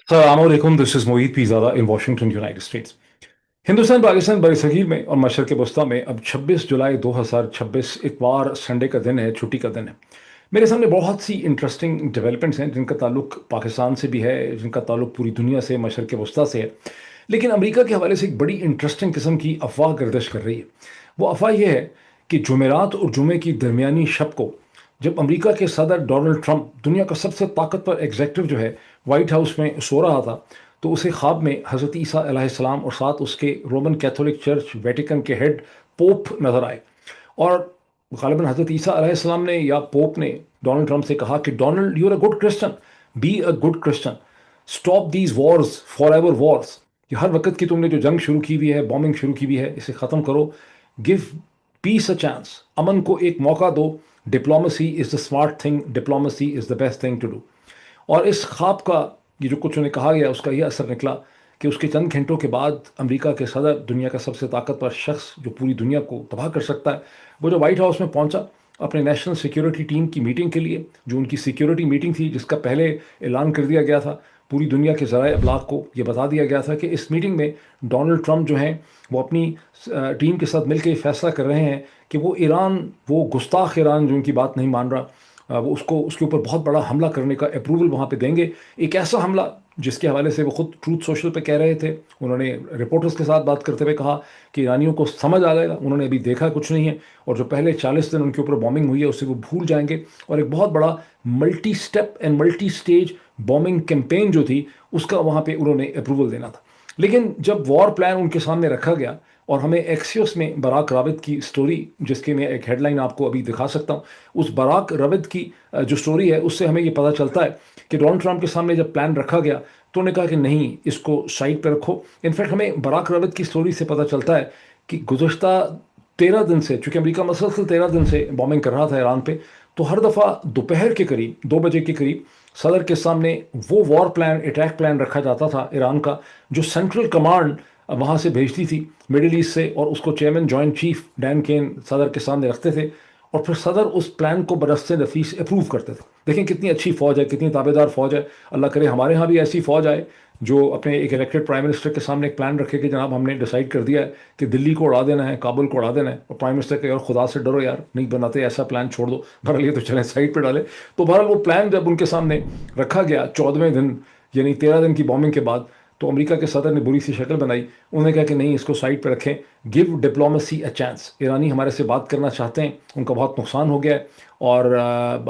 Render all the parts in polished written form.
अस्सलामुअलैकुम, this is Moeed Pirzada in Washington United States. Hindustan Pakistan बरसगीर में और मशरक़ वस्ती में अब 26 जुलाई 2026 इतवार संडे का दिन है, छुट्टी का दिन है। मेरे सामने बहुत सी इंटरेस्टिंग डेवलपमेंट्स हैं जिनका ताल्लुक पाकिस्तान से भी है, जिनका ताल्लुक पूरी दुनिया से, मशरक़ वस्ती से है। लेकिन अमेरिका के हवाले से एक बड़ी इंटरेस्टिंग किस्म की अफवाह गर्दिश कर रही है। वो अफवाह यह है कि जुमेरात और जुमे की दरमियानी शब को जब अमेरिका के सदर डोनाल्ड ट्रंप, दुनिया का सबसे ताकतवर एग्जेक्टिव जो है, वाइट हाउस में सो रहा था, तो उसे ख्वाब में हज़रत ईसा अलैहिस्सलाम और साथ उसके रोमन कैथोलिक चर्च वेटिकन के हेड पोप नजर आए। और गालिबन हज़रत ईसा अलैहिस्सलाम ने या पोप ने डोनाल्ड ट्रंप से कहा कि Donald, you are a good Christian, be a good Christian, stop these wars, forever wars. कि हर वक्त की तुमने जो जंग शुरू की हुई है, बॉम्बिंग शुरू की हुई है, इसे ख़त्म करो। गिव पीस अ चांस, अमन को एक मौका दो। Diplomacy is the smart thing, diplomacy is the best thing to do. और इस ख्वाब का ये जो कुछ उन्हें कहा गया, उसका यह असर निकला कि उसके चंद घंटों के बाद अमेरिका के सदर, दुनिया का सबसे ताकतवर शख्स जो पूरी दुनिया को तबाह कर सकता है, वो जो वाइट हाउस में पहुंचा अपने नेशनल सिक्योरिटी टीम की मीटिंग के लिए, जो उनकी सिक्योरिटी मीटिंग थी जिसका पहले ऐलान कर दिया गया था, पूरी दुनिया के ज़राए अबलाग को ये बता दिया गया था कि इस मीटिंग में डोनाल्ड ट्रंप जो हैं वो अपनी टीम के साथ मिलकर फैसला कर रहे हैं कि वो ईरान, वो गुस्ताख ईरान जो उनकी बात नहीं मान रहा, वो उसको उसके ऊपर बहुत बड़ा हमला करने का अप्रूवल वहाँ पे देंगे। एक ऐसा हमला जिसके हवाले से वो खुद ट्रूथ सोशल पे कह रहे थे, उन्होंने रिपोर्टर्स के साथ बात करते हुए कहा कि ईरानियों को समझ आ जाएगा, उन्होंने अभी देखा कुछ नहीं है, और जो पहले 40 दिन उनके ऊपर बॉम्बिंग हुई है उससे वो भूल जाएंगे, और एक बहुत बड़ा multi step and multi stage bombing campaign जो थी उसका वहाँ पे उन्होंने अप्रूवल देना था। लेकिन जब वॉर प्लान उनके सामने रखा गया, और हमें एक्सियोस में बराक राबित की स्टोरी, जिसके मैं एक हेडलाइन आपको अभी दिखा सकता हूँ, उस बराक राबित की जो स्टोरी है उससे हमें ये पता चलता है कि डोनाल्ड ट्रंप के सामने जब प्लान रखा गया तो उन्होंने कहा कि नहीं, इसको साइड पर रखो। इनफैक्ट हमें बराक राबित की स्टोरी से पता चलता है कि गुज़श्ता 13 दिन से, चूंकि अमेरिका मसलसल 13 दिन से बॉम्बिंग कर रहा था ईरान पे, तो हर दफ़ा दोपहर के करीब 2 बजे के करीब सदर के सामने वो वॉर प्लान, अटैक प्लान रखा जाता था ईरान का, जो सेंट्रल कमांड वहाँ से भेजती थी मिडिल ईस्ट से, और उसको chairman joint chief Dan Caine सदर के सामने रखते थे, और फिर सदर उस प्लान को बरसते नफीस अप्रूव करते थे। देखें कितनी अच्छी फ़ौज है, कितनी ताबेदार फ़ौज है। अल्लाह करे हमारे यहाँ भी ऐसी फ़ौज आए जो अपने एक इलेक्टेड प्राइम मिनिस्टर के सामने एक प्लान रखे कि जनाब हमने डिसाइड कर दिया है कि दिल्ली को उड़ा देना है, काबुल को उड़ा देना है, और प्राइम मिनिस्टर के यार खुदा से डरो यार, नहीं बनाते ऐसा प्लान, छोड़ दो, बहरहाल ये तो चले साइड पर डाले। तो बहरहाल वो प्लान जब उनके सामने रखा गया 14वें दिन, यानी 13 दिन की बॉम्बिंग के बाद, तो अमेरिका के सदर ने बुरी सी शक्ल बनाई। उन्होंने कहा कि नहीं, इसको साइड पर रखें, गिव डिप्लोमेसी अ चांस। ईरानी हमारे से बात करना चाहते हैं, उनका बहुत नुकसान हो गया है, और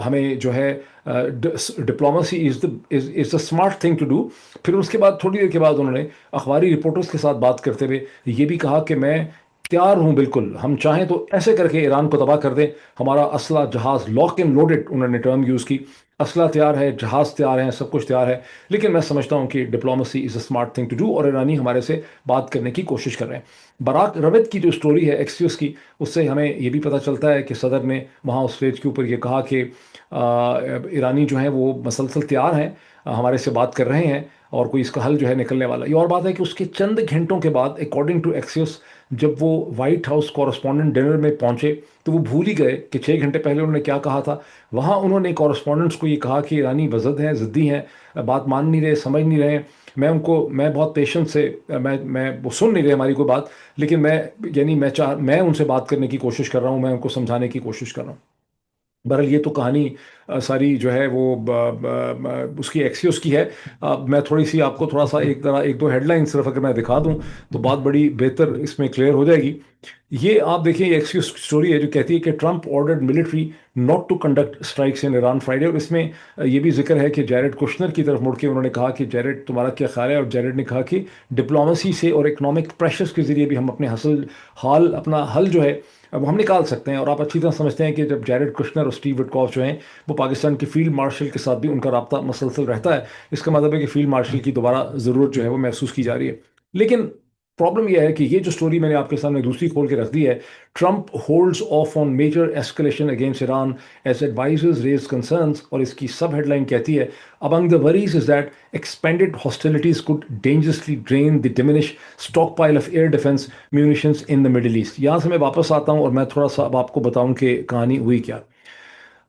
हमें जो है diplomacy is the smart thing to do. फिर उसके बाद थोड़ी देर के बाद उन्होंने अखबारी रिपोर्टर्स के साथ बात करते हुए ये भी कहा कि मैं तैयार हूँ, बिल्कुल, हम चाहें तो ऐसे करके ईरान को तबाह कर दें, हमारा असला जहाज़ लॉक एंड लोडेड, उन्होंने टर्म यूज़ की, असला तैयार है, जहाज़ तैयार है, सब कुछ तैयार है। लेकिन मैं समझता हूँ कि diplomacy is a smart thing to do, और ईरानी हमारे से बात करने की कोशिश कर रहे हैं। बराक रबित की जो स्टोरी है एक्सियोस की, उससे हमें ये भी पता चलता है कि सदर ने वहाँ उस स्टेज के ऊपर ये कहा कि ईरानी जो हैं वो मसलसल तैयार हैं, हमारे से बात कर रहे हैं, और कोई इसका हल जो है निकलने वाला। ये और बात है कि उसके चंद घंटों के बाद, अकॉर्डिंग टू एक्सियोस, जब वो वाइट हाउस कॉरस्पॉन्डेंट डिनर में पहुंचे तो वो भूल ही गए कि 6 घंटे पहले उन्होंने क्या कहा था। वहाँ उन्होंने कॉरस्पॉन्डेंट्स को ये कहा कि ईरानी वजद हैं, ज़िद्दी हैं, बात मान नहीं रहे, समझ नहीं रहे। मैं बहुत पेशेंस से, मैं वो सुन नहीं रहे हमारी कोई बात, लेकिन मैं उनसे बात करने की कोशिश कर रहा हूँ, मैं उनको समझाने की कोशिश कर रहा हूँ। बहरहाल ये तो कहानी सारी जो है वो उसकी एक्सियोस की है। मैं थोड़ी सी आपको थोड़ा सा एक दो हेडलाइन सिर्फ अगर मैं दिखा दूं तो बात बड़ी बेहतर इसमें क्लियर हो जाएगी। ये आप देखिए, ये एक्सियोस स्टोरी है जो कहती है कि Trump ordered military not to conduct strikes in Iran Friday, और इसमें ये भी जिक्र है कि जैरेड कुश्नर की तरफ मुड़ के उन्होंने कहा कि जैरेड, तुम्हारा क्या ख्याल है, और जैरेड ने कहा कि डिप्लोमेसी से और इकोनॉमिक प्रेशर्स के जरिए भी हम अपना हल जो है अब हम निकाल सकते हैं। और आप अच्छी तरह समझते हैं कि जब जैरेड कुश्नर और स्टीव विटकॉफ जो हैं वो पाकिस्तान के फील्ड मार्शल के साथ भी उनका राब्ता मसलसल रहता है, इसका मतलब है कि फील्ड मार्शल की दोबारा ज़रूरत जो है वो महसूस की जा रही है। लेकिन प्रॉब्लम यह है कि ये जो स्टोरी मैंने आपके सामने दूसरी खोल के रख दी है, Trump holds off on major escalation against Iran as advisers raise concerns, और इसकी सब हेडलाइन कहती है, among the worries is that expanded hostilities could dangerously drain the diminished stockpile of air defense munitions in the Middle East। यहाँ से मैं वापस आता हूँ और मैं थोड़ा सा अब आपको बताऊं कि कहानी हुई क्या।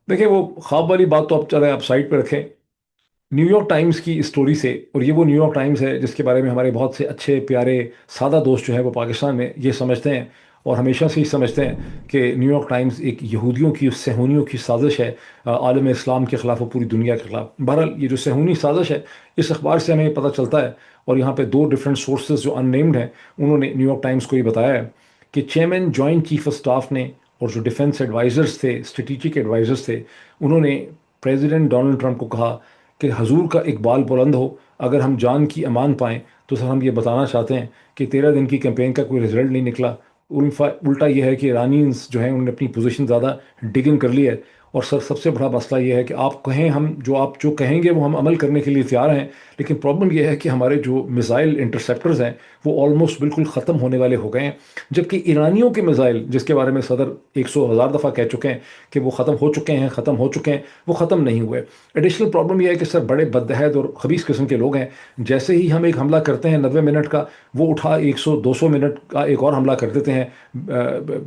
देखिए, वो ख्वाब वाली बात तो अब चले आप साइड पे रखें। نیو یارک ٹائمز کی اسٹوری سے، اور یہ وہ نیو یارک ٹائمز ہے جس کے بارے میں ہمارے بہت سے اچھے پیارے سادہ دوست جو ہیں وہ پاکستان میں یہ سمجھتے ہیں اور ہمیشہ سے ہی سمجھتے ہیں کہ نیو یارک ٹائمز ایک یہودیوں کی صہیونیوں کی سازش ہے، عالم اسلام کے خلاف اور پوری دنیا کے خلاف۔ بہرحال یہ جو صہیونی سازش ہے، اس اخبار سے ہمیں پتہ چلتا ہے، اور یہاں پہ دو ڈفرینٹ سورسز جو ان نیمڈ ہیں انہوں نے نیو یارک ٹائمز کو یہ بتایا ہے کہ chairman joint chief of staff نے اور جو ڈیفنس ایڈوائزرز تھے، اسٹریٹجک ایڈوائزرز تھے، انہوں نے پریزیڈنٹ ڈونلڈ ٹرمپ کو کہا کہ حضور کا اقبال بلند ہو، اگر ہم جان کی امان پائیں تو سر ہم یہ بتانا چاہتے ہیں کہ 13 دن کی کیمپین کا کوئی رزلٹ نہیں نکلا۔ الٹا یہ ہے کہ ایرانیز جو ہیں انہوں نے اپنی پوزیشن زیادہ ڈگن کر لی ہے، اور سر سب سے بڑا مسئلہ یہ ہے کہ آپ کہیں، آپ جو کہیں گے وہ ہم عمل کرنے کے لیے تیار ہیں، لیکن پرابلم یہ ہے کہ ہمارے جو میزائل انٹرسیپٹرز ہیں وہ آلموسٹ بالکل ختم ہونے والے ہو گئے ہیں، جبکہ ایرانیوں کے میزائل جس کے بارے میں صدر 100,000 دفعہ کہہ چکے ہیں کہ وہ ختم ہو چکے ہیں، ختم ہو چکے ہیں، وہ ختم نہیں ہوئے۔ ایڈیشنل پرابلم یہ ہے کہ سر بڑے بدعہد اور خبیث قسم کے لوگ ہیں، جیسے ہی ہم ایک حملہ کرتے ہیں 90 منٹ کا، وہ اٹھا 100-200 منٹ کا ایک اور حملہ کر دیتے ہیں،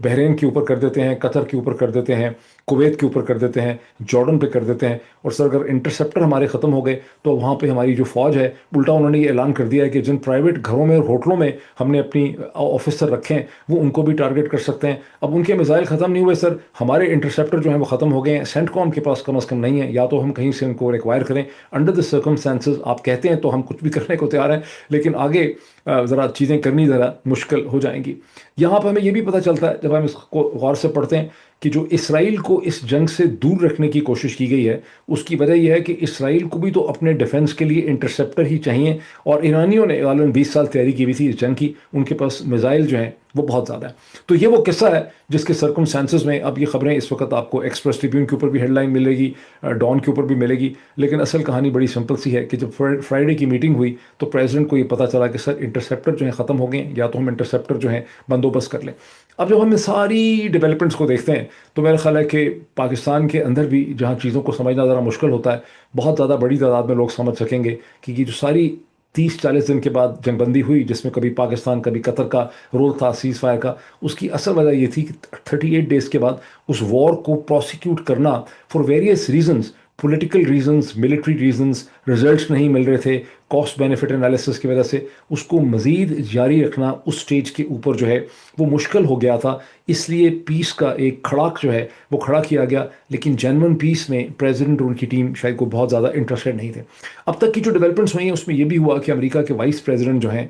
بحرین کے اوپر کر دیتے ہیں، قطر کے اوپر کر دیتے ہیں، کویت کے اوپر کر دیتے ہیں، جارڈن پہ کر دیتے ہیں۔ اور سر اگر انٹرسیپٹر ہمارے ختم ہو گئے تو وہاں پہ ہماری جو فوج ہے، الٹا انہوں نے یہ اعلان کر دیا ہے کہ جن پرائیویٹ گھروں میں اور ہوٹلوں میں ہم نے اپنی آفیسر رکھے ہیں وہ ان کو بھی ٹارگٹ کر سکتے ہیں۔ اب ان کے میزائل ختم نہیں ہوئے سر، ہمارے انٹرسیپٹر جو ہیں وہ ختم ہو گئے ہیں، سینٹ کام کے پاس کم از کم نہیں ہے، یا تو ہم کہیں سے ان کو ریکوائر کریں انڈر دا سرکمسٹانسز۔ آپ کہتے ہیں تو ہم کچھ بھی کرنے کو تیار ہیں، لیکن آگے ذرا چیزیں کرنی ذرا مشکل ہو جائیں گی۔ یہاں پہ ہمیں یہ بھی پتہ چلتا ہے جب ہم اس کو غور سے پڑھتے ہیں کہ جو اسرائیل کو اس جنگ سے دور رکھنے کی کوشش کی گئی ہے، اس کی وجہ یہ ہے کہ اسرائیل کو بھی تو اپنے ڈیفنس کے لیے انٹرسیپٹر ہی چاہیے، اور ایرانیوں نے غالباً 20 سال تیاری کی ہوئی تھی اس جنگ کی، ان کے پاس میزائل جو ہیں وہ بہت زیادہ ہیں۔ تو یہ وہ قصہ ہے جس کے سرکمسٹانسز میں اب یہ خبریں اس وقت آپ کو ایکسپریس ٹریبیون کے اوپر بھی ہیڈ لائن ملے گی، ڈان کے اوپر بھی ملے گی، لیکن اصل کہانی بڑی سمپل سی ہے کہ جب فرائیڈے کی میٹنگ ہوئی تو پریزیڈنٹ کو یہ پتہ چلا کہ سر انٹرسیپٹر جو ہیں ختم ہو گئے ہیں، یا تو ہم انٹرسیپٹر جو ہیں بندوبست کر لیں۔ اب جب ہم ان ساری ڈیولپمنٹس کو دیکھتے ہیں تو میرا خیال ہے کہ پاکستان کے اندر بھی جہاں چیزوں کو سمجھنا ذرا مشکل ہوتا ہے، بہت زیادہ بڑی تعداد میں لوگ سمجھ سکیں گے کہ یہ جو ساری 30-40 دن کے بعد جنگ بندی ہوئی، جس میں کبھی پاکستان کبھی قطر کا رول تھا سیز فائر کا، اس کی اصل وجہ یہ تھی کہ 38 ڈیز کے بعد اس وار کو پروسیکیوٹ کرنا for various reasons, political reasons, military reasons, results نہیں مل رہے تھے، کاسٹ بینیفٹ انالیسس کی وجہ سے اس کو مزید جاری رکھنا اس سٹیج کے اوپر جو ہے وہ مشکل ہو گیا تھا۔ اس لیے پیس کا ایک کھڑاک جو ہے وہ کھڑا کیا گیا، لیکن جینون پیس میں پریزیڈنٹ اور ان کی ٹیم شاید کو بہت زیادہ انٹرسٹڈ نہیں تھے۔ اب تک کی جو ڈیولپمنٹس ہوئی ہیں اس میں یہ بھی ہوا کہ امریکہ کے وائس پریزیڈنٹ جو ہیں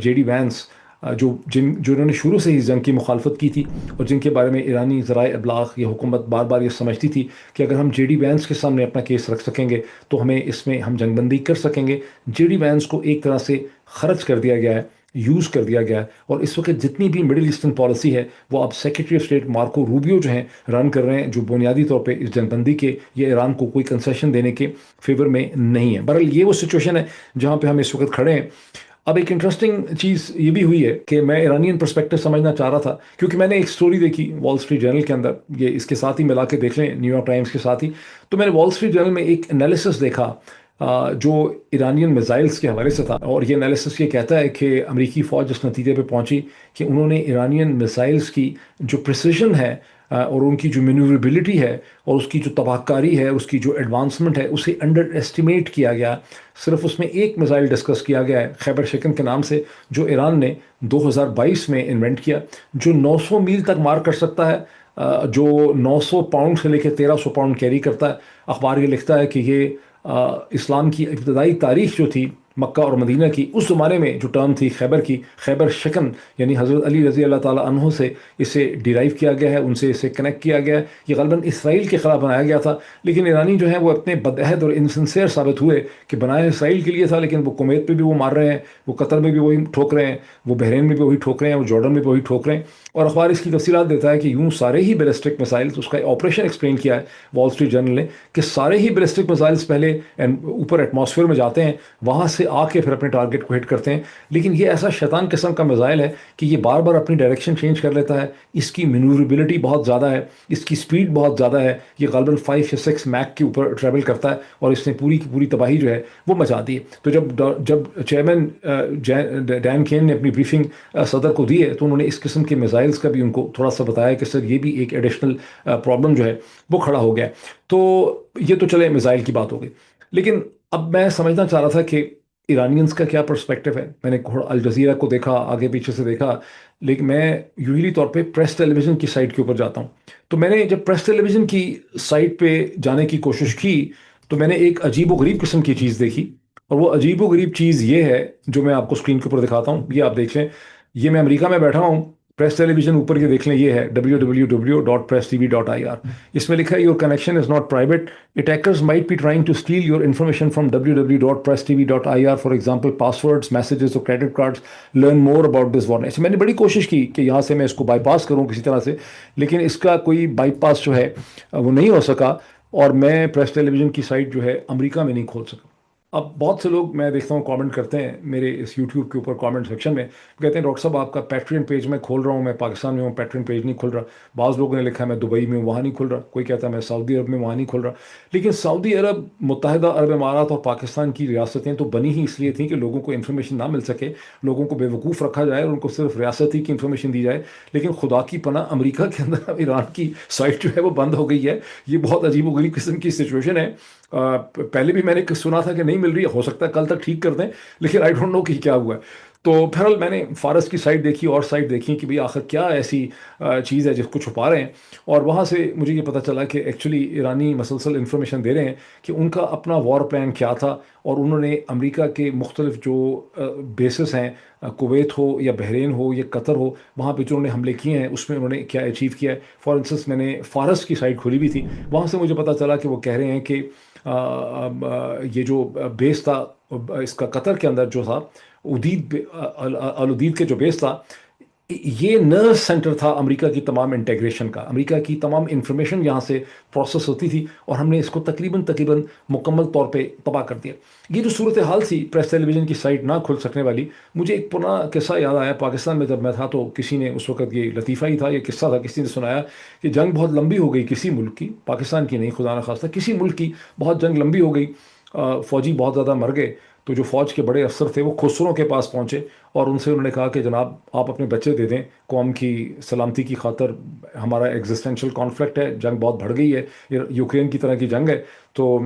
جے ڈی وینس، جو انہوں نے شروع سے ہی جنگ کی مخالفت کی تھی، اور جن کے بارے میں ایرانی ذرائع ابلاغ یہ حکومت بار بار یہ سمجھتی تھی کہ اگر ہم جے ڈی وینس کے سامنے اپنا کیس رکھ سکیں گے تو ہمیں اس میں ہم جنگ بندی کر سکیں گے، جے ڈی وینس کو ایک طرح سے خرچ کر دیا گیا ہے، یوز کر دیا گیا ہے، اور اس وقت جتنی بھی مڈل ایسٹرن پالیسی ہے وہ اب secretary of state Marco Rubio جو ہیں رن کر رہے ہیں، جو بنیادی طور پہ اس جنگ بندی کے یا ایران کو کوئی کنسیشن دینے کے فیور میں نہیں ہے۔ بہرحال یہ وہ سچویشن ہے جہاں پہ ہم اس وقت کھڑے ہیں۔ اب ایک انٹرسٹنگ چیز یہ بھی ہوئی ہے کہ میں ایرانین پرسپیکٹو سمجھنا چاہ رہا تھا، کیونکہ میں نے ایک سٹوری دیکھی وال اسٹریٹ جرنل کے اندر، یہ اس کے ساتھ ہی ملا کے دیکھ لیں نیو یارک ٹائمز کے ساتھ ہی، تو میں نے وال اسٹریٹ جرنل میں ایک انالیسس دیکھا جو ایرانین میزائلز کے حوالے سے تھا، اور یہ انالیسس یہ کہتا ہے کہ امریکی فوج اس نتیجے پہ پہنچی کہ انہوں نے ایرانین میزائلز کی جو پریسیژن ہے اور ان کی جو مینیوربلٹی ہے اور اس کی جو تباہ کاری ہے، اس کی جو ایڈوانسمنٹ ہے، اسے انڈر ایسٹیمیٹ کیا گیا۔ صرف اس میں ایک میزائل ڈسکس کیا گیا ہے خیبر شکن کے نام سے، جو ایران نے 2022 میں انوینٹ کیا، جو 900 میل تک مار کر سکتا ہے، جو 900 پاؤنڈ سے لے کے 1300 پاؤنڈ کیری کرتا ہے۔ اخبار یہ لکھتا ہے کہ یہ اسلام کی ابتدائی تاریخ جو تھی مکہ اور مدینہ کی، اس زمانے میں جو ٹرم تھی خیبر کی، خیبر شکن، یعنی حضرت علی رضی اللہ تعالیٰ عنہ سے اسے ڈیرائیو کیا گیا ہے، ان سے اسے کنیکٹ کیا گیا ہے۔ یہ غالباً اسرائیل کے خلاف بنایا گیا تھا، لیکن ایرانی جو ہیں وہ اتنے بدعہد اور انسنسیئر ثابت ہوئے کہ بنایا اسرائیل کے لیے تھا، لیکن وہ کویت پہ بھی وہ مار رہے ہیں، وہ قطر میں بھی وہی ٹھوک رہے ہیں، وہ بحرین میں بھی وہی ٹھوک رہے ہیں، وہ جارڈن میں بھی وہی ٹھوک رہے ہیں۔ اور اخبار اس کی تفصیلات دیتا ہے کہ یوں سارے ہی بیلسٹک میزائلز، اس کا آپریشن ایکسپلین کیا ہے وال اسٹریٹ جرنل نے، کہ سارے ہی بیلسٹک میزائلز پہلے اوپر ایٹماسفیئر میں جاتے ہیں، وہاں سے آ کے پھر اپنے ٹارگٹ کو ہٹ کرتے ہیں، لیکن یہ ایسا شیطان قسم کا میزائل ہے کہ یہ بار بار اپنی ڈائریکشن چینج کر لیتا ہے، اس کی مینیوربلٹی بہت زیادہ ہے، اس کی سپیڈ بہت زیادہ ہے، یہ غالباً 5 یا 6 میک کے اوپر ٹریول کرتا ہے، اور اس نے پوری کی پوری تباہی جو ہے وہ مچا دی ہے۔ تو جب چیئرمین ڈین کین نے اپنی بریفنگ صدر کو دی ہے تو انہوں نے اس قسم کے میزائلز کا بھی ان کو تھوڑا سا بتایا کہ سر یہ بھی ایک ایڈیشنل پرابلم جو ہے وہ کھڑا ہو گیا ہے۔ تو یہ تو چلے میزائل کی بات ہو گئی، لیکن अब मैं समझना चाह रहा था कि ईरानियंस का क्या पर्सपेक्टिव है। मैंने अल जज़ीरा को देखा, आगे पीछे से देखा, लेकिन मैं यूजली तौर पे प्रेस टेलीविज़न की साइट के ऊपर जाता हूँ। तो मैंने जब प्रेस टेलीविज़न की साइट पे जाने की कोशिश की, तो मैंने एक अजीब व गरीब किस्म की चीज़ देखी। और वो अजीब व गरीब चीज़ ये है, जो मैं आपको स्क्रीन के ऊपर दिखाता हूँ, ये आप देख लें। ये मैं अमेरिका में बैठा हूँ, प्रेस टेलीविज़न ऊपर ये देख लें, ये है www.presstv.ir। इसमें लिखा है, your connection is not private, attackers might be trying to steal your information from www.presstv.ir, for example, passwords, messages or credit cards. Learn more about this warning. मैंने बड़ी कोशिश की कि यहाँ से मैं इसको बाईपास करूँ किसी तरह से, लेकिन इसका कोई बाईपास जो है वो नहीं हो सका, और मैं प्रेस टेलीविज़न की साइट जो है अमेरिका में नहीं खोल सका। अब बहुत से लोग मैं देखता हूँ कमेंट करते हैं मेरे इस यूट्यूब के ऊपर कमेंट सेक्शन में, कहते हैं डॉक्टर साहब आपका पैट्रियन पेज मैं खोल रहा हूँ, मैं पाकिस्तान में हूँ, पैट्रियन पेज नहीं खुल रहा। बाज़ लोगों ने लिखा है मैं दुबई में हूँ, वहाँ नहीं खुल रहा। कोई कहता है मैं सऊदी अरब में, वहाँ नहीं खुल रहा। लेकिन सऊदी अरब, मुत्तहिदा अरब इमारात और पाकिस्तान की रियासतें तो बनी ही इसलिए थी कि लोगों को इन्फॉर्मेशन ना मिल सके, लोगों को बेवकूफ़ रखा जाए और उनको सिर्फ रियासती की इन्फॉर्मेशन दी जाए। लेकिन खुदा की पनाह अमेरिका के अंदर ईरान की साइट जो है वो बंद हो गई है। ये बहुत अजीब व गरीब किस्म की सिचुएशन है। पहले भी मैंने सुना था कि नहीं मिल रही है, हो सकता है कल तक ठीक कर दें, लेकिन आई डोंट नो कि क्या हुआ है। तो बहरहाल मैंने फारस की साइट देखी और साइट देखी कि भाई आखिर क्या ऐसी चीज़ है जिसको छुपा रहे हैं। और वहाँ से मुझे ये पता चला कि एक्चुअली ईरानी मसलसल इन्फॉर्मेशन दे रहे हैं कि उनका अपना वॉर प्लान क्या था, और उन्होंने अमेरिका के मुख्तलिफ जो बेसिस हैं, कुवैत हो या बहरीन हो या कतर हो, वहाँ पे जो उन्होंने हमले किए हैं उसमें उन्होंने क्या अचीव किया है। फॉर इंस्टेंस मैंने फारस की साइट खोली भी थी, वहाँ से मुझे पता चला कि वो कह रहे हैं कि ये जो बेस था इसका कतर के अंदर जो था, उदीद अल उदीद के जो बेस था, ये नर्व सेंटर था अमेरिका की तमाम इंटीग्रेशन का। अमेरिका की तमाम इंफॉर्मेशन यहाँ से प्रोसेस होती थी, और हमने इसको तकरीबन तकरीबन मुकम्मल तौर पे तबाह कर दिया। ये जो सूरत हाल थी प्रेस टेलीविज़न की साइट ना खुल सकने वाली, मुझे एक पुराना किस्सा याद आया। पाकिस्तान में जब मैं था तो किसी ने उस वक्त, ये लतीफ़ा ही था, ये किस्सा था, किसी ने सुनाया कि जंग बहुत लंबी हो गई किसी मुल्क की, पाकिस्तान की नहीं, खुदा न खास्ता किसी मुल्क की बहुत जंग लंबी हो गई, फ़ौजी बहुत ज़्यादा मर गए। तो जो फ़ौज के बड़े अफसर थे वो खुसरों के पास पहुँचे और उनसे उन्होंने कहा कि जनाब आप अपने बच्चे दे दें, कौम की सलामती की खातर हमारा एग्जिस्टेंशियल कॉन्फ्लिक्ट है, जंग बहुत बढ़ गई है, यूक्रेन की तरह की जंग है, तो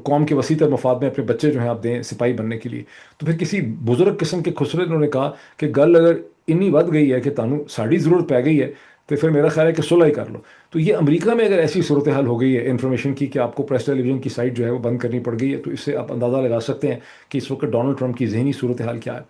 कौम के वसी तर मफाद में अपने बच्चे जो हैं आप दें सिपाही बनने के लिए। तो फिर किसी बुजुर्ग किस्म के खुसरे ने उन्होंने कहा कि गल अगर इन्नी वध गई है कि तानू साड़ी ज़रूरत पै गई है, तो फिर मेरा ख्याल है कि सुलह ही कर लो। तो ये अमेरिका में अगर ऐसी सूरत हाल हो गई है इन्फॉर्मेशन की कि आपको प्रेस टेलीविज़न की साइट जो है वो बंद करनी पड़ गई है, तो इससे आप अंदाज़ा लगा सकते हैं कि इस वक्त डोनाल्ड ट्रंप की जहनी सूरत हाल क्या है।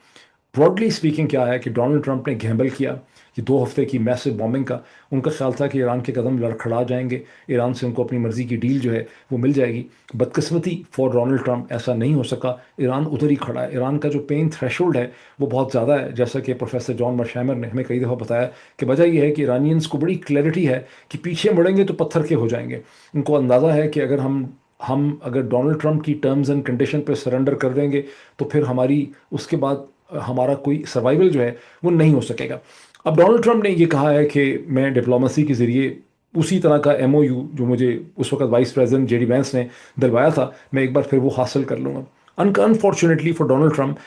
ब्रॉडली स्पीकिंग क्या है कि डोनाल्ड ट्रंप ने गैम्बल किया कि 2 हफ्ते की मैसिव बॉम्बिंग का। उनका ख्याल था कि ईरान के कदम लड़खड़ा जाएंगे, ईरान से उनको अपनी मर्ज़ी की डील जो है वो मिल जाएगी। बदकिस्मती फॉर डोनाल्ड ट्रंप ऐसा नहीं हो सका, ईरान उधर ही खड़ा है। ईरान का जो पेन थ्रेशोल्ड है वो बहुत ज़्यादा है, जैसा कि प्रोफेसर जॉन मर्शैमर ने हमें कई दफ़ा बताया कि वजह यह है कि ईरानियंस को बड़ी क्लैरिटी है कि पीछे मुड़ेंगे तो पत्थर के हो जाएंगे। उनको अंदाज़ा है कि अगर हम अगर डोनाल्ड ट्रंप की टर्म्स एंड कंडीशन पर सरेंडर कर देंगे तो फिर हमारी उसके बाद हमारा कोई सर्वाइवल जो है वो नहीं हो सकेगा। अब डोनाल्ड ट्रंप ने ये कहा है कि मैं डिप्लोमेसी के ज़रिए उसी तरह का एमओयू जो मुझे उस वक्त वाइस प्रेसिडेंट जेडी वैंस ने दिलवाया था, मैं एक बार फिर वो हासिल कर लूँगा। Unfortunately for Donald Trump,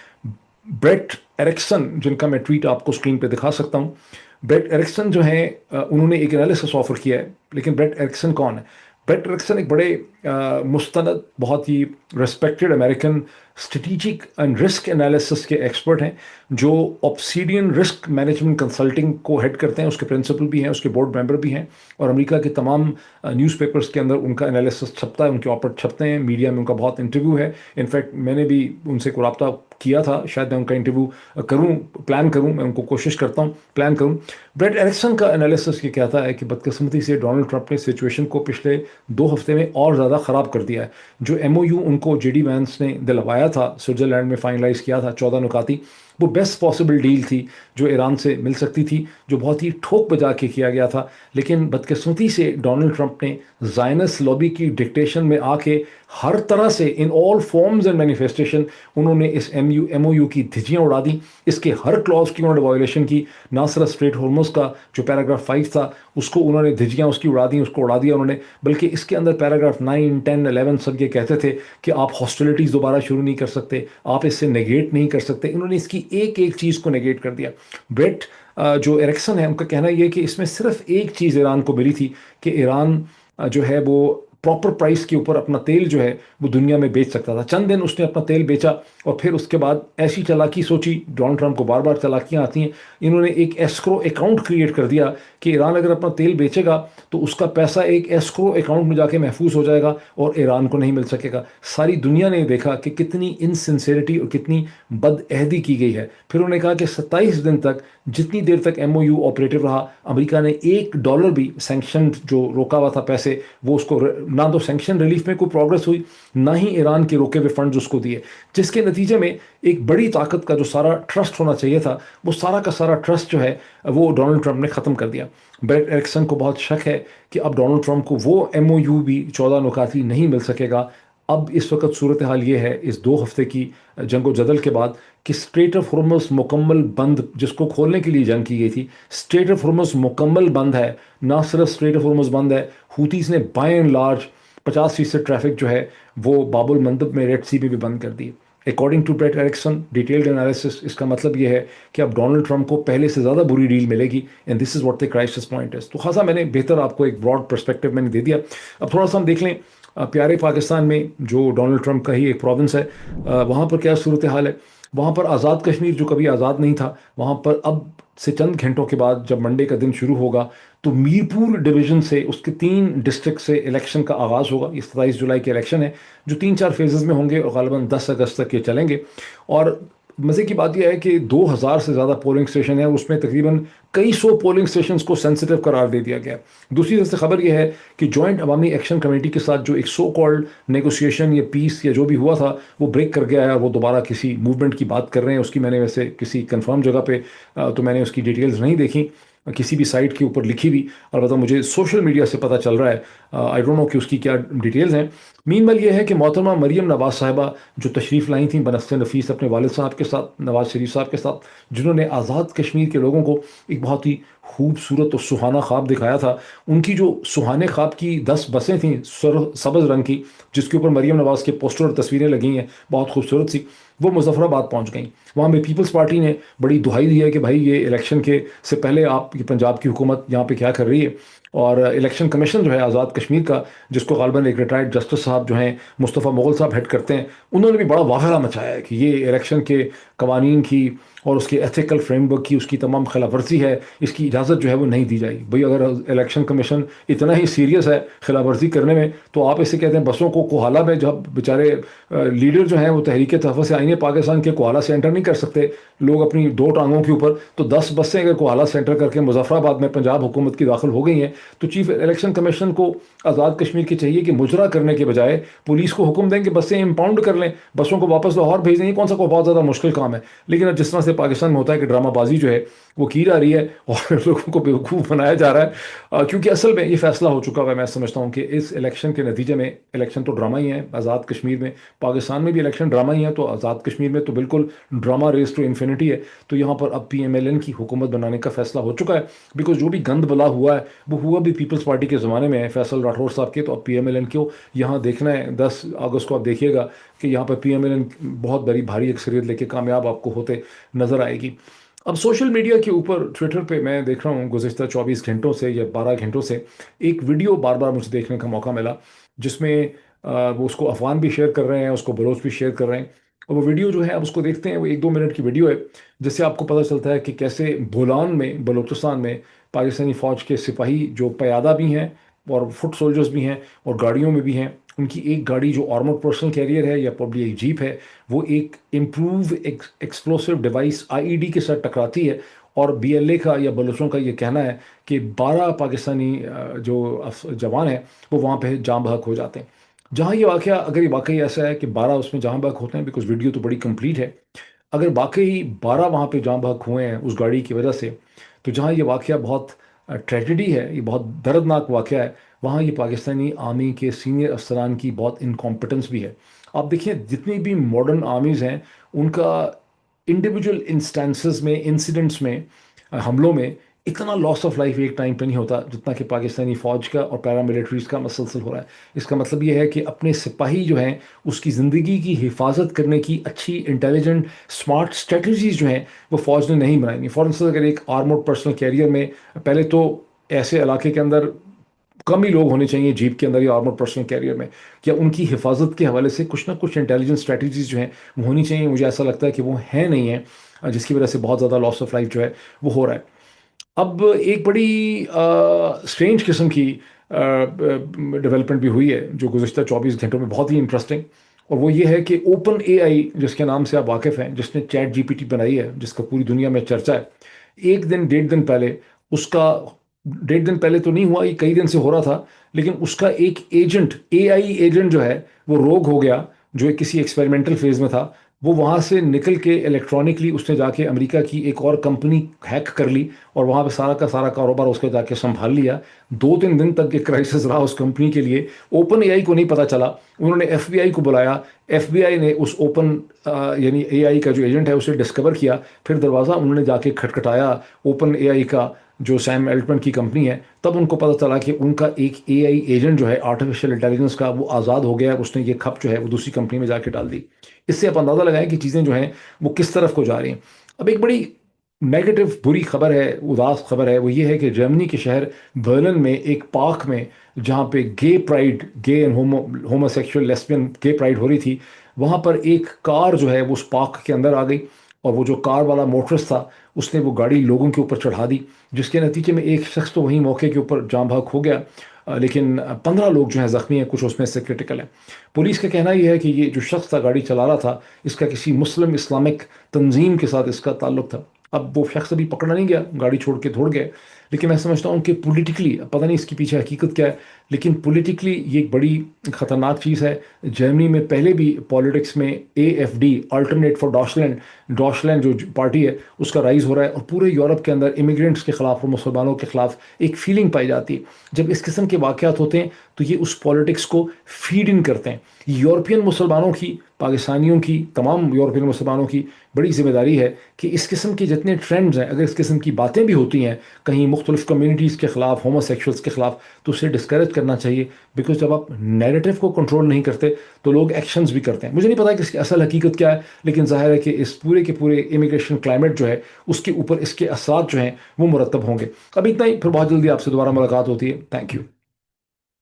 Brett Eriksson, जिनका मैं ट्वीट आपको स्क्रीन पे दिखा सकता हूँ, ब्रेट एरिक्सन जो है उन्होंने एक एनालिसिस ऑफर किया है। लेकिन ब्रेट एरिक्सन कौन है? ब्रेट एरिक्सन एक बड़े मुस्तनद, बहुत ही respected American strategic and risk analysis के एक्सपर्ट हैं, जो ऑब्सीडियन रिस्क मैनेजमेंट कंसल्टिंग को हेड करते हैं। उसके प्रिंसिपल भी हैं, उसके बोर्ड मेंबर भी हैं, और अमेरिका के तमाम न्यूज़पेपर्स के अंदर उनका एनालिसिस छपता है, उनके ऑपर छपते हैं, मीडिया में उनका बहुत इंटरव्यू है। इनफैक्ट मैंने भी उनसे कोई रब्ता किया था, शायद मैं उनका इंटरव्यू करूं, प्लान करूं, मैं उनको कोशिश करता हूं प्लान करूं। ब्रेट एरिक्सन का एनालिसिस ये कहता है कि बदकिस्मती से डोनाल्ड ट्रंप ने सिचुएशन को पिछले 2 हफ्ते में और ज़्यादा ख़राब कर दिया है। जो एमओयू उनको जेडी वैंस ने दिलवाया था, स्विट्ज़रलैंड में फाइनलाइज किया था 14 नुकाती, वो बेस्ट पॉसिबल डील थी जो ईरान से मिल सकती थी, जो बहुत ही ठोक बजा के किया गया था। लेकिन बदकिस्मती से डोनाल्ड ट्रंप ने ज़ायनस लॉबी की डिक्टेशन में आके हर तरह से in all forms and manifestation उन्होंने इस एमओयू की धिजियाँ उड़ा दी। इसके हर क्लॉज की उन्होंने वायोलेशन की। ना सिर्फ स्ट्रेट हॉर्मुज़ का जो पैराग्राफ 5 था उसको उन्होंने धिजियाँ उसकी उड़ा दी, उसको उड़ा दिया उन्होंने, बल्कि इसके अंदर पैराग्राफ 9, 10, 11 सब ये कहते थे कि आप हॉस्टिलिटीज़ दोबारा शुरू नहीं कर सकते, आप इससे नेगेट नहीं कर सकते। इन्होंने इसकी एक एक चीज़ को नेगेट कर दिया। ब्रेट जो एरिक्सन है उनका कहना यह कि इसमें सिर्फ एक चीज़ ईरान को मिली थी कि ईरान जो है वो प्रॉपर प्राइस के ऊपर अपना तेल जो है वो दुनिया में बेच सकता था। चंद दिन उसने अपना तेल बेचा और फिर उसके बाद ऐसी चालाकी सोची, डोनाल्ड ट्रंप को बार बार चालाकियां आती हैं, इन्होंने एक एस्क्रो अकाउंट क्रिएट कर दिया कि ईरान अगर अपना तेल बेचेगा तो उसका पैसा एक एस्क्रो अकाउंट में जाके महफूज हो जाएगा और ईरान को नहीं मिल सकेगा। सारी दुनिया ने देखा कि कितनी इनसिंसेरिटी और कितनी बदअहदी की गई है। फिर उन्होंने कहा कि 27 दिन तक, जितनी देर तक एमओयू ऑपरेटिव रहा, अमेरिका ने $1 भी सैंक्शन जो रोका हुआ था पैसे, वो उसको ना तो सैंक्शन रिलीफ में कोई प्रोग्रेस हुई, ना ही ईरान के रोके हुए फंड्स उसको दिए, जिसके नतीजे में एक बड़ी ताकत का जो सारा ट्रस्ट होना चाहिए था, वो सारा का सारा ट्रस्ट जो है वो डोनाल्ड ट्रंप ने ख़त्म कर दिया। ब्रेट एरिक्सन को बहुत शक है कि अब डोनाल्ड ट्रंप को वो एमओयू भी 14 नुकाती नहीं मिल सकेगा। अब इस वक्त सूरत हाल ये है, इस 2 हफ्ते की जंगो जदल के बाद, कि स्ट्रेट ऑफ हॉर्मुज़ मुकम्मल बंद, जिसको खोलने के लिए जंग की गई थी, स्ट्रेट ऑफ हॉर्मुज़ मुकम्मल बंद है। ना सिर्फ स्ट्रेट ऑफ हॉर्मुज़ बंद है, हूतीस ने बाय एंड लार्ज 50% ट्रैफिक जो है वो बाबुल मंदब में, रेड सी में भी बंद कर दी। According to Brett Erickson detailed analysis, इसका मतलब ये है कि अब डोनाल्ड ट्रंप को पहले से ज़्यादा बुरी डील मिलेगी, and this is what the crisis point is. तो खासा मैंने बेहतर आपको एक ब्रॉड पर्सपेक्टिव मैंने दे दिया। अब थोड़ा सा हम देख लें प्यारे पाकिस्तान में, जो डोनाल्ड ट्रंप का ही एक प्रोविंस है, वहाँ पर क्या सूरत हाल है। वहाँ पर आज़ाद कश्मीर जो कभी आज़ाद नहीं था, वहाँ पर अब से चंद घंटों के बाद जब मंडे का दिन शुरू होगा तो मीरपुर डिवीज़न से उसके 3 डिस्ट्रिक्ट से इलेक्शन का आगाज़ होगा। ये 27 जुलाई के इलेक्शन है जो 3-4 फेजेज़ में होंगे और ग़ालिबन 10 अगस्त तक ये चलेंगे। और मज़े की बात यह है कि 2000 से ज़्यादा पोलिंग स्टेशन है, उसमें तकरीबन कई सौ पोलिंग स्टेशन को सेंसिटिव करार दे दिया गया। दूसरी तरफ से खबर यह है कि जॉइंट अवामी एक्शन कमेटी के साथ जो एक सो कॉल्ड नेगोशिएशन या पीस या जो भी हुआ था वो ब्रेक कर गया है, और वो दोबारा किसी मूवमेंट की बात कर रहे हैं। उसकी मैंने वैसे किसी कंफर्म जगह पे तो मैंने उसकी डिटेल्स नहीं देखी किसी भी साइट के ऊपर लिखी हुई, अलबत्ता तो मुझे सोशल मीडिया से पता चल रहा है। आई डोंट नो कि उसकी क्या डिटेल्स हैं। मीनवाइल ये है कि मोहतरमा मरियम नवाज साहिबा जो तशरीफ़ लाई थी बनस्ते नफीस अपने वालिद साहब के साथ, नवाज शरीफ साहब के साथ, जिन्होंने आज़ाद कश्मीर के लोगों को एक बहुत ही खूबसूरत और सुहाना ख्वाब दिखाया था। उनकी जो सुहाने ख्वाब की 10 बसें थीं सब्ज़ रंग की, जिसके ऊपर मरियम नवाज के पोस्टर और तस्वीरें लगी हैं, बहुत खूबसूरत सी, वो मुजफ्फराबाद पहुंच गई। वहाँ पे पीपल्स पार्टी ने बड़ी दुहाई दी है कि भाई ये इलेक्शन के से पहले आप, ये पंजाब की हुकूमत यहाँ पे क्या कर रही है। और इलेक्शन कमीशन जो है आज़ाद कश्मीर का, जिसको ग़ालिबन एक रिटायर्ड जस्टिस साहब जो हैं मुस्तफ़ा मुग़ल साहब हेड करते हैं, उन्होंने भी बड़ा वाक़या मचाया है कि ये इलेक्शन के कवानीन की और उसके एथिकल फ्रेमवर्क की उसकी तमाम खिलाफवर्जी है, इसकी इजाज़त जो है वो नहीं दी जाएगी। भाई अगर इलेक्शन कमीशन इतना ही सीरियस है खिलाफवर्जी करने में, तो आप इसे कहते हैं बसों को कोहाला में, जब बेचारे लीडर जो हैं वो तहरीक तहफ़्फ़ुज़ से आईन पाकिस्तान के कोहाला से एंटर नहीं कर सकते लोग अपनी 2 टांगों के ऊपर, तो 10 बसें अगर कोहाला से एंटर करके मुजफ्फराबाद में पंजाब हुकूमत की दाखिल हो गई हैं, तो चीफ इलेक्शन कमीशन को आज़ाद कश्मीर की चाहिए कि मुजरा करने के बजाय पुलिस को हुक्म दें कि बसें इंपाउंड कर लें, बसों को वापस लाहौर भेज दें। कौन सा कोई बहुत ज़्यादा मुश्किल काम है। लेकिन अब जिस तरह से पाकिस्तान में होता है कि ड्रामाबाजी जो है वो की जा रही है और लोगों को बेवकूफ़ बनाया जा रहा है, क्योंकि असल में ये फैसला हो चुका है। मैं समझता हूँ कि इस इलेक्शन के नतीजे में, इलेक्शन तो ड्रामा ही है आज़ाद कश्मीर में, पाकिस्तान में भी इलेक्शन ड्रामा ही है, तो आज़ाद कश्मीर में तो बिल्कुल ड्रामा रेस टू इन्फिनिटी है। तो यहाँ पर अब PMLN की हुकूमत बनाने का फैसला हो चुका है, बिकॉज जो भी गंद बला हुआ है वो हुआ भी पीपल्स पार्टी के ज़माने में है, फैसल राठौर साहब के। तो अब PMLN को यहाँ देखना है, 10 अगस्त को आप देखिएगा कि यहाँ पर PMLN बहुत बड़ी भारी अक्सरियत लेके कामयाब आपको होते नज़र आएगी। अब सोशल मीडिया के ऊपर ट्विटर पे मैं देख रहा हूँ गुज़िश्ता 24 घंटों से या 12 घंटों से एक वीडियो बार बार मुझे देखने का मौका मिला, जिसमें वो उसको अफवान भी शेयर कर रहे हैं, उसको बलोच भी शेयर कर रहे हैं। और वो वीडियो जो है आप उसको देखते हैं, वो 1-2 मिनट की वीडियो है, जिससे आपको पता चलता है कि कैसे बोलान में, बलूचिस्तान में, पाकिस्तानी फ़ौज के सिपाही जो क़यादा भी हैं और फुट सोल्जर्स भी हैं और गाड़ियों में भी हैं, उनकी एक गाड़ी जो आर्मर्ड पर्सनल कैरियर है या प्रॉब्ली एक जीप है, वो एक इम्प्रूव एक्सप्लोसिव डिवाइस IED के साथ टकराती है। और BLA का या बलूचों का ये कहना है कि 12 पाकिस्तानी जो जवान हैं वो वहाँ पे जाँ बहक हो जाते हैं। जहाँ ये वाक़या, अगर ये वाकई ऐसा है कि 12 उसमें जहाँ बहक होते हैं, बिकॉज वीडियो तो बड़ी कंप्लीट है, अगर वाकई 12 वहाँ पे जाँ बहक हुए हैं उस गाड़ी की वजह से, तो जहाँ ये वाक़या बहुत ट्रेजेडी है, ये बहुत दर्दनाक वाक़या है, वहाँ ये पाकिस्तानी आर्मी के सीनियर अफसरान की बहुत इनकॉम्पिटेंस भी है। आप देखिए जितनी भी मॉडर्न आर्मीज़ हैं, उनका इंडिविजुअल इंस्टेंसेस में, इंसिडेंट्स में, हमलों में इतना लॉस ऑफ लाइफ एक टाइम पे नहीं होता जितना कि पाकिस्तानी फ़ौज का और पैरामिलिट्रीज़ का मसलसल हो रहा है। इसका मतलब ये है कि अपने सिपाही जो हैं उसकी ज़िंदगी की हिफाजत करने की अच्छी इंटेलिजेंट स्मार्ट स्ट्रेटजीज़ जो हैं वो फ़ौज ने नहीं बनाई। फॉर इंस्टेंस अगर एक आर्मर्ड पर्सनल कैरियर में, पहले तो ऐसे इलाके के अंदर कम ही लोग होने चाहिए जीप के अंदर या आर्मर पर्सनल कैरियर में, क्या उनकी हिफाजत के हवाले से कुछ ना कुछ इंटेलिजेंस स्ट्रैटेजीज जो हैं वो होनी चाहिए? मुझे ऐसा लगता है कि वो है नहीं है, जिसकी वजह से बहुत ज़्यादा लॉस ऑफ लाइफ जो है वो हो रहा है। अब एक बड़ी स्ट्रेंज किस्म की डेवलपमेंट भी हुई है जो गुज़श्ता 24 घंटों में, बहुत ही इंटरेस्टिंग। और वो ये है कि ओपन एआई, जिसके नाम से आप वाकिफ़ हैं, जिसने चैट जीपीटी बनाई है, जिसका पूरी दुनिया में चर्चा है, एक दिन 1.5 दिन पहले उसका, 1.5 दिन पहले तो नहीं हुआ, ये कई दिन से हो रहा था, लेकिन उसका एक एजेंट, एआई एजेंट जो है वो रोग हो गया, जो एक किसी एक्सपेरिमेंटल फेज में था। वो वहाँ से निकल के इलेक्ट्रॉनिकली उसने जाके अमेरिका की एक और कंपनी हैक कर ली और वहाँ पे सारा का सारा कारोबार उसके जाके संभाल लिया। 2-3 दिन तक ये क्राइसिस रहा उस कंपनी के लिए। ओपन एआई को नहीं पता चला, उन्होंने एफबीआई को बुलाया, एफबीआई ने उस ओपन यानी एआई का जो एजेंट है उसे डिस्कवर किया, फिर दरवाज़ा उन्होंने जाके खटखटाया ओपन एआई का, जो सैम एल्टमैन की कंपनी है। तब उनको पता चला कि उनका एक एआई एजेंट जो है आर्टिफिशियल इंटेलिजेंस का, वो आज़ाद हो गया, उसने ये खप जो है वो दूसरी कंपनी में जाके डाल दी। इससे आप अंदाज़ा लगाएं कि चीज़ें जो हैं वो किस तरफ को जा रही हैं। अब एक बड़ी नेगेटिव बुरी खबर है, उदास खबर है, वो ये है कि जर्मनी के शहर बर्लिन में एक पार्क में, जहाँ पे gay pride, gay and homosexual lesbian gay pride हो रही थी, वहाँ पर एक कार जो है वो उस पार्क के अंदर आ गई, और वो जो कार वाला मोटरिस्ट था उसने वो गाड़ी लोगों के ऊपर चढ़ा दी, जिसके नतीजे में एक शख्स तो वहीं मौके के ऊपर जाँ बहक हो गया, लेकिन 15 लोग जो हैं ज़ख्मी हैं, कुछ उसमें से क्रिटिकल हैं। पुलिस का कहना यह है कि ये जो शख्स था गाड़ी चला रहा था, इसका किसी मुस्लिम इस्लामिक तंजीम के साथ इसका ताल्लुक था। अब वो शख्स अभी पकड़ा नहीं गया, गाड़ी छोड़ के दौड़ गए, लेकिन मैं समझता हूँ कि पॉलिटिकली, पता नहीं इसके पीछे हकीकत क्या है, लेकिन पॉलिटिकली ये एक बड़ी ख़तरनाक चीज़ है। जर्मनी में पहले भी पॉलिटिक्स में एएफडी, अल्टरनेट फॉर डॉचलैंड, डॉचलैंड जो पार्टी है उसका राइज हो रहा है, और पूरे यूरोप के अंदर इमिग्रेंट्स के ख़िलाफ़ और मुसलमानों के ख़िलाफ़ एक फीलिंग पाई जाती है। जब इस किस्म के वाक़यात होते हैं तो ये उस पॉलिटिक्स को फीड इन करते हैं। यूरोपियन मुसलमानों की, पाकिस्तानियों की, तमाम यूरोपियन मुसलमानों की बड़ी जिम्मेदारी है कि इस किस्म के जितने ट्रेंड्स हैं, अगर इस किस्म की बातें भी होती हैं कहीं मुख्तलिफ कम्युनिटीज़ के ख़िलाफ़, होमोसेक्सुअल्स के ख़िलाफ़, तो उसे डिस्करेज करना चाहिए। बिकॉज जब आप नैरेटिव को कंट्रोल नहीं करते तो लोग एक्शंस भी करते हैं। मुझे नहीं पता कि इसकी असल हकीकत क्या है, लेकिन ज़ाहिर है कि इस पूरे के पूरे इमिग्रेशन क्लाइमेट जो है उसके ऊपर इसके असरात जो हैं वो मुरतब होंगे। अब इतना ही, फिर बहुत जल्दी आपसे दोबारा मुलाकात होती है। Thank you.